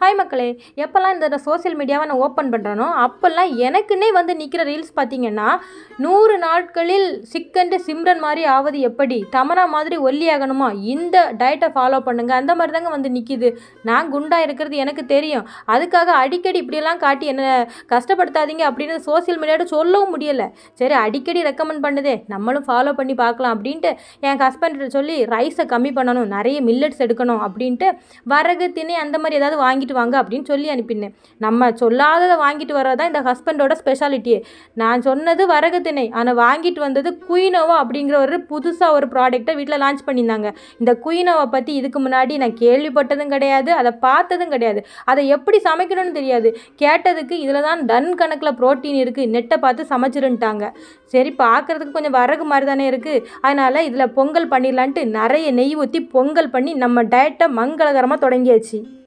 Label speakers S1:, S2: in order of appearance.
S1: Hi மக்களே, எப்போல்லாம் இந்த சோசியல் மீடியாவை நான் ஓப்பன் பண்ணுறேனோ அப்போல்லாம் எனக்குன்னே வந்து நிற்கிற ரீல்ஸ் பார்த்தீங்கன்னா 100 நாட்களில் சிக்கன்ட்டு சிம்ரன் மாதிரி ஆவது எப்படி, தமனா மாதிரி ஒல்லியாகணுமா, இந்த டயட்டை ஃபாலோ பண்ணுங்க, அந்த மாதிரி தாங்க வந்து நிற்கிது. நான் குண்டா இருக்கிறது எனக்கு தெரியும். அதுக்காக அடிக்கடி இப்படியெல்லாம் காட்டி என்ன கஷ்டப்படுத்தாதீங்க அப்படின்னு சோசியல் மீடியாவோட சொல்லவும் முடியலை. சரி, அடிக்கடி ரெக்கமெண்ட் பண்ணுதே, நம்மளும் ஃபாலோ பண்ணி பார்க்கலாம் அப்படின்ட்டு என் ஹஸ்பண்ட்கிட்ட சொல்லி ரைஸை கம்மி பண்ணணும், நிறைய மில்லட்ஸ் எடுக்கணும் அப்படின்ட்டு வரகு திணை அந்த மாதிரி ஏதாவது வாங்கிட்டு வாங்க அப்படின்னு சொல்லி அனுப்பினேன். நம்ம சொல்லாததை வாங்கிட்டு வர்றதான் இந்த ஹஸ்பண்டோட ஸ்பெஷாலிட்டியே. நான் சொன்னது வரகு திணை, ஆனால் வாங்கிட்டு வந்தது குயினோவா அப்படிங்கிற ஒரு புதுசாக ஒரு ப்ராடக்டை வீட்டில் லான்ச் பண்ணியிருந்தாங்க. இந்த குயினோவை பற்றி இதுக்கு முன்னாடி நான் கேள்விப்பட்டதும் கிடையாது, அதை பார்த்ததும் கிடையாது, அதை எப்படி சமைக்கணும்னு தெரியாது. கேட்டதுக்கு இதில் தான் டன் கணக்கில் ப்ரோட்டீன் இருக்குது, நெட்டை பார்த்து சமைச்சிருன்ட்டாங்க. சரி, பார்க்குறதுக்கு கொஞ்சம் வரகு மாதிரி தானே இருக்குது, அதனால் இதில் பொங்கல் பண்ணிடலான்ட்டு நிறைய நெய் ஊற்றி பொங்கல் பண்ணி நம்ம டயட்டை மங்களகரமாக தொடங்கியாச்சு.